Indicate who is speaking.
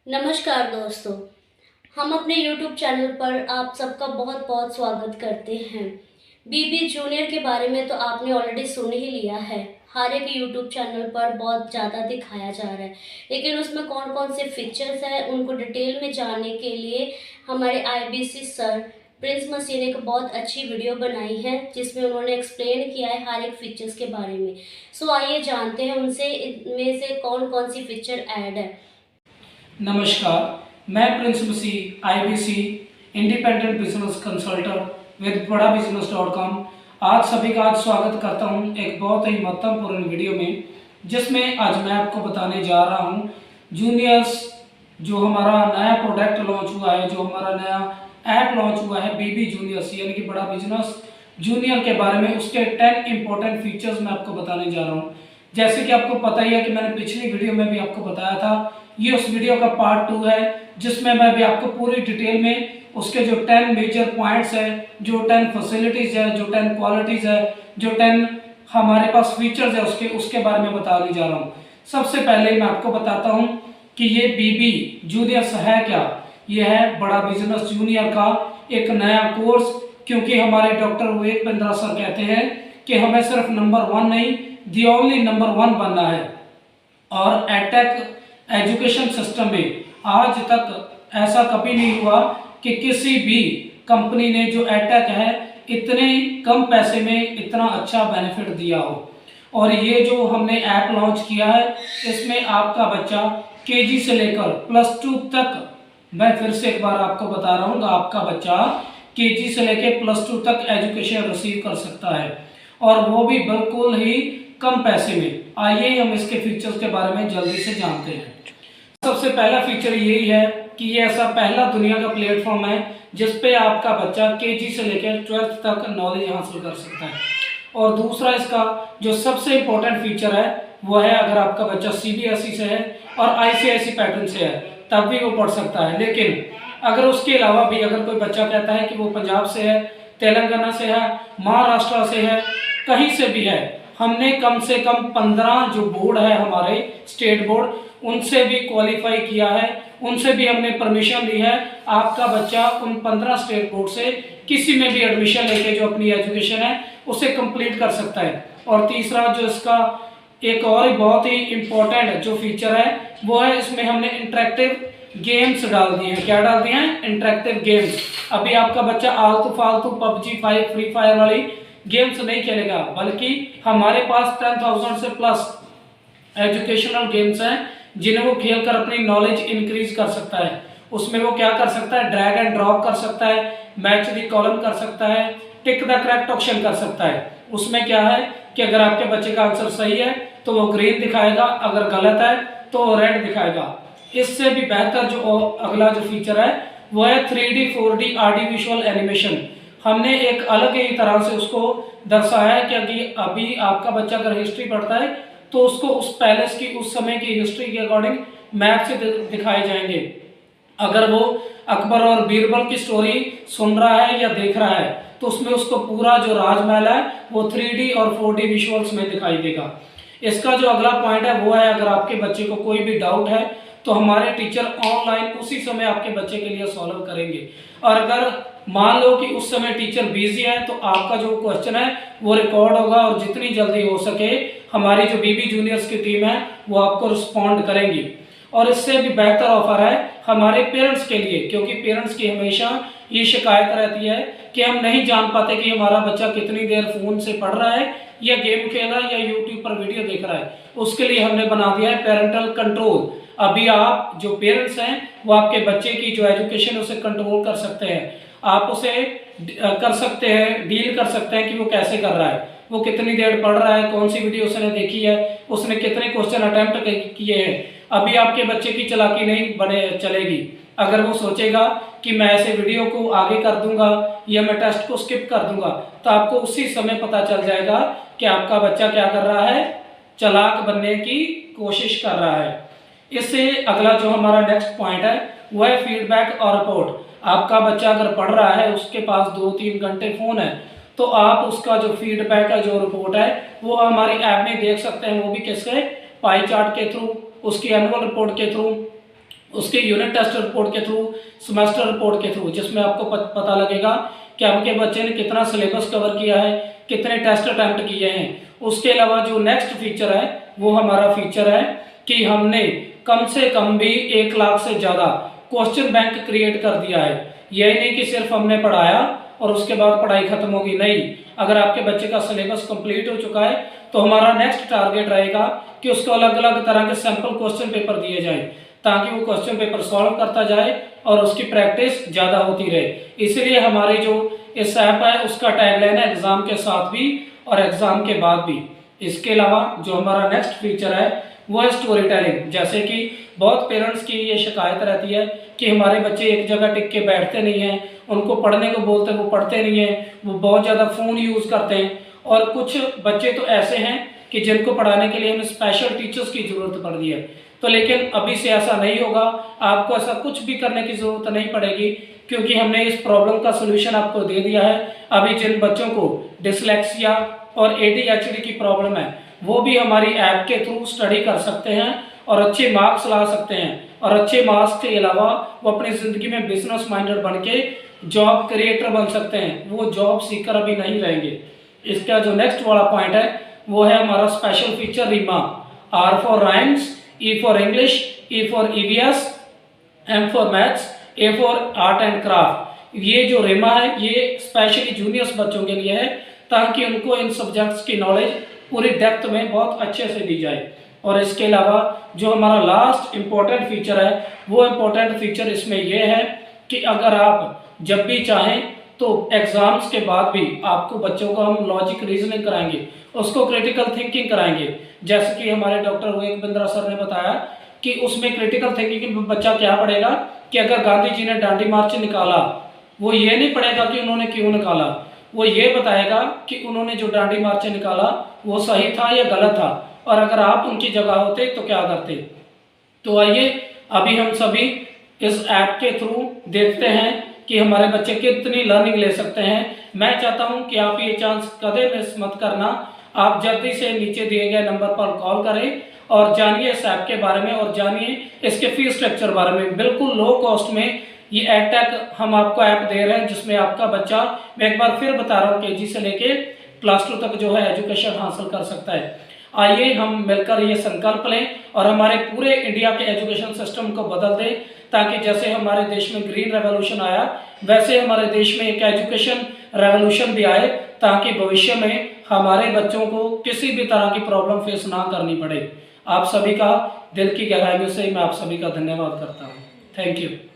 Speaker 1: नमस्कार दोस्तों। हम अपने YouTube चैनल पर आप सबका बहुत बहुत स्वागत करते हैं। बीबी जूनियर के बारे में तो आपने ऑलरेडी सुन ही लिया है। हर एक YouTube चैनल पर बहुत ज़्यादा दिखाया जा रहा है, लेकिन उसमें कौन कौन से फीचर्स हैं उनको डिटेल में जानने के लिए हमारे IBC सर प्रिंस मसीह ने एक बहुत अच्छी वीडियो बनाई है, जिसमें उन्होंने एक्सप्लेन किया है हर एक फीचर्स के बारे में। सो आइए जानते हैं उनसे इनमें से कौन कौन सी फीचर ऐड है।
Speaker 2: नमस्कार, मैं Prince Masih IBC independent business consultant with बड़ा business.com आज सभी का स्वागत करता हूं एक बहुत ही महत्वपूर्ण वीडियो में, जिसमें आज मैं आपको बताने जा रहा हूं जूनियर्स जो हमारा नया प्रोडक्ट लॉन्च हुआ है, जो हमारा नया ऐप लॉन्च हुआ है बीबी जूनियर्स यानी कि बड़ा बिजनेस जूनियर के बारे में, उसके 10 इंपॉर्टेंट फीचर्स मैं आपको बताने जा रहा हूं। जैसे कि आपको पता ही है कि मैंने पिछली वीडियो में भी आपको बताया था, ये उस वीडियो का पार्ट 2 है, जिसमें मैं भी आपको पूरी डिटेल में उसके जो 10 मेजर पॉइंट्स है, जो 10 फैसिलिटीज है, जो 10 क्वालिटीज है, जो 10 हमारे पास फीचर्स है उसके बारे में बताने जा रहा हूँ। सबसे पहले मैं आपको बताता हूँ कि ये बीबी जूनियर्स है क्या। ये है बड़ा बिजनेस जूनियर का एक नया कोर्स, क्योंकि हमारे डॉक्टर विवेक बिंद्रा सर कहते हैं कि हमें सिर्फ नंबर 1 नहीं, दी ओनली नंबर 1 बनना है। और एडटेक एजुकेशन सिस्टम में आज तक ऐसा कभी नहीं हुआ कि किसी भी कंपनी ने जो एडटेक है इतने कम पैसे में इतना अच्छा बेनिफिट दिया हो। और ये जो हमने ऐप लॉन्च किया है, इसमें आपका बच्चा केजी से लेकर +2 तक, मैं फिर से एक बार आपको बता रहा हूँ, आपका बच्चा केजी से लेकर +2 तक एजुकेशन रिसीव कर सकता है, और वो भी बिल्कुल ही कम पैसे में। आइए हम इसके फीचर्स के बारे में जल्दी से जानते हैं। सबसे पहला फीचर यही है कि ये ऐसा पहला दुनिया का प्लेटफॉर्म है जिस पे आपका बच्चा केजी से लेकर 12th तक नॉलेज हासिल कर सकता है। और दूसरा इसका जो सबसे इम्पोर्टेंट फीचर है वो है, अगर आपका बच्चा CBSE से है और ICIC पैटर्न से है तब भी वो पढ़ सकता है। लेकिन अगर उसके अलावा भी अगर कोई बच्चा कहता है कि वो पंजाब से है, तेलंगाना से है, महाराष्ट्र से है, कहीं से भी है, हमने कम से कम 15 जो बोर्ड है हमारे स्टेट बोर्ड, उनसे भी क्वालिफाई किया है, उनसे भी हमने परमिशन ली है। आपका बच्चा उन 15 स्टेट बोर्ड से किसी में भी एडमिशन लेके जो अपनी एजुकेशन है उसे कंप्लीट कर सकता है। और तीसरा जो इसका एक और बहुत ही इम्पोर्टेंट जो फीचर है वो है, इसमें हमने इंटरेक्टिव गेम्स डाल दिए हैं। क्या डाल दिए हैं? Interactive games. अभी आपका बच्चा आलतू फालतू PUBG फ्री फायर वाली गेम्स नहीं खेलेगा, बल्कि हमारे पास 10,000 से प्लस एजुकेशनल गेम्स हैं जिन्हें वो खेलकर अपनी नॉलेज इंक्रीज कर सकता है। उसमें वो क्या कर सकता है? ड्रैग एंड ड्रॉप कर सकता है, मैच द कॉलम कर सकता है, टिक द करेक्ट ऑप्शन कर सकता है। उसमें क्या है कि अगर आपके बच्चे का आंसर सही है तो वो ग्रीन दिखाएगा, अगर गलत है तो वो रेड दिखाएगा। इससे भी बेहतर जो अगला जो फीचर है वो है 3D 4D आर्टिफिशियल एनिमेशन। हमने एक अलग ही तरह से उसको दर्शाया है कि अभी आपका बच्चा अगर हिस्ट्री पढ़ता है तो उसको उस पैलेस की उस समय की हिस्ट्री के अकॉर्डिंग मैप से दिखाए जाएंगे। अगर वो अकबर और बीरबल की स्टोरी सुन रहा है या देख रहा है तो उसमें उसको पूरा जो राजमहल है वो 3D और 4D विजुअल्स में दिखाई देगा। इसका जो अगला पॉइंट है वो है, अगर आपके बच्चे को कोई भी डाउट है तो हमारे टीचर ऑनलाइन उसी समय आपके बच्चे के लिए सॉल्व करेंगे। और अगर मान लो कि उस समय टीचर बिजी है तो आपका जो क्वेश्चन है वो रिकॉर्ड होगा, और जितनी जल्दी हो सके हमारी जो बीबी जूनियर्स की टीम है वो आपको रिस्पॉन्ड करेंगी। और इससे भी बेहतर ऑफर है हमारे पेरेंट्स के लिए, क्योंकि पेरेंट्स की हमेशा ये शिकायत रहती है कि हम नहीं जान पाते कि हमारा बच्चा कितनी देर फोन से पढ़ रहा है या गेम खेल रहा है या यूट्यूब पर वीडियो देख रहा है। उसके लिए हमने बना दिया है पेरेंटल कंट्रोल। अभी आप जो पेरेंट्स हैं वो आपके बच्चे की जो एजुकेशन उसे कंट्रोल कर सकते हैं। आप उसे कर सकते हैं, डील कर सकते हैं कि वो कैसे कर रहा है, वो कितनी देर पढ़ रहा है, कौन सी वीडियो उसने देखी है, उसने कितने क्वेश्चन अटेम्प्ट किए हैं। अभी आपके बच्चे की चालाकी नहीं बने चलेगी। अगर वो सोचेगा कि मैं ऐसे वीडियो को आगे कर दूंगा या मैं टेस्ट को स्किप कर दूंगा, तो आपको उसी समय पता चल जाएगा कि आपका बच्चा क्या कर रहा है, चालाक बनने की कोशिश कर रहा है। इससे अगला जो हमारा नेक्स्ट पॉइंट है वो है फीडबैक और रिपोर्ट। आपका बच्चा अगर पढ़ रहा है, उसके पास 2-3 घंटे फोन है, तो आप उसका जो फीडबैक है, जो रिपोर्ट है, वो हमारी ऐप में देख सकते हैं। वो भी किसके? पाई चार्ट के थ्रू, उसकी एनुअल रिपोर्ट के थ्रू। उसके यूनिट टेस्ट रिपोर्ट के थ्रू, सेमेस्टर रिपोर्ट के थ्रू, जिसमें आपको पता लगेगा कि आपके बच्चे ने कितना सिलेबस कवर किया है, कितने टेस्ट अटेम्प्ट किए हैं। उसके अलावा जो नेक्स्ट फीचर है वो हमारा फीचर है कि हमने कम से कम भी 1 लाख से ज़्यादा क्वेश्चन बैंक क्रिएट कर दिया है। यही नहीं कि सिर्फ हमने पढ़ाया और उसके बाद पढ़ाई खत्म होगी, नहीं। अगर आपके बच्चे का सिलेबस कंप्लीट हो चुका है तो हमारा नेक्स्ट टारगेट रहेगा कि उसको अलग अलग तरह के सैंपल क्वेश्चन पेपर दिए जाए, ताकि वो क्वेश्चन पेपर सॉल्व करता जाए और उसकी प्रैक्टिस ज़्यादा होती रहे। इसलिए हमारी जो इस ऐप है उसका टैगलाइन है एग्ज़ाम के साथ भी और एग्ज़ाम के बाद भी। इसके अलावा जो हमारा नेक्स्ट फीचर है वो है स्टोरी टेलिंग। जैसे कि बहुत पेरेंट्स की ये शिकायत रहती है कि हमारे बच्चे एक जगह टिक के बैठते नहीं हैं, उनको पढ़ने को बोलते हैं वो पढ़ते नहीं हैं, वो बहुत ज़्यादा फ़ोन यूज़ करते हैं। और कुछ बच्चे तो ऐसे हैं कि जिनको पढ़ाने के लिए हमें स्पेशल टीचर्स की ज़रूरत पड़ रही है। तो लेकिन अभी से ऐसा नहीं होगा, आपको ऐसा कुछ भी करने की ज़रूरत नहीं पड़ेगी, क्योंकि हमने इस प्रॉब्लम का सोल्यूशन आपको दे दिया है। अभी जिन बच्चों को डिसलेक्सिया और ADHD की प्रॉब्लम है वो भी हमारी ऐप के थ्रू स्टडी कर सकते हैं और अच्छे मार्क्स ला सकते हैं। और अच्छे मार्क्स के अलावा वो अपनी ज़िंदगी में बिजनेस माइंडेड बन के जॉब क्रिएटर बन सकते हैं, वो जॉब सीकर अभी नहीं रहेंगे। इसका जो नेक्स्ट वाला पॉइंट है वो है हमारा special feature Reema. R for rhymes, E for English, E for EVS, M for maths, A for art and craft. ये जो रीमा है ये स्पेशली जूनियर्स बच्चों के लिए है, ताकि उनको इन सब्जेक्ट्स की नॉलेज पूरी डेप्थ में बहुत अच्छे से दी जाए। और इसके अलावा जो हमारा लास्ट इम्पोर्टेंट फीचर है वो इम्पोर्टेंट फीचर इसमें यह है कि अगर आप जब भी चाहें तो एग्जाम्स के बाद भी आपको बच्चों को हम लॉजिक रीजनिंग कराएंगे, उसको क्रिटिकल थिंकिंग कराएंगे। जैसे कि हमारे डॉक्टर विवेक बिंद्रा सर ने बताया कि उसमें क्रिटिकल थिंकिंग में बच्चा क्या पढ़ेगा कि अगर गांधी जी ने दांडी मार्च निकाला, वो ये नहीं पढ़ेगा कि उन्होंने क्यों निकाला, वो ये बताएगा कि उन्होंने जो दांडी मार्च निकाला वो सही था या गलत था, और अगर आप उनकी जगह होते तो क्या करते। तो आइए अभी हम सभी इस ऐप के थ्रू देखते हैं कि हमारे बच्चे कितनी लर्निंग ले सकते हैं। मैं चाहता हूं कि आप ये चांस कदे मिस मत करना। आप जल्दी से नीचे दिए गए नंबर पर कॉल करें और जानिए इस ऐप के बारे में और जानिए इसके फीस स्ट्रक्चर बारे में। बिल्कुल लो कॉस्ट में ये एडटेक हम आपको ऐप दे रहे हैं, जिसमें आपका बच्चा, मैं एक बार फिर बता रहा हूँ, KG से लेके क्लास 2 तक जो है एजुकेशन हासिल कर सकता है। आइए हम मिलकर ये संकल्प लें और हमारे पूरे इंडिया के एजुकेशन सिस्टम को बदल दें, ताकि जैसे हमारे देश में ग्रीन रेवोल्यूशन आया वैसे हमारे देश में एक एजुकेशन रेवोल्यूशन भी आए, ताकि भविष्य में हमारे बच्चों को किसी भी तरह की प्रॉब्लम फेस ना करनी पड़े। आप सभी का दिल की गहराइयों से मैं आप सभी का धन्यवाद करता हूँ। Thank you.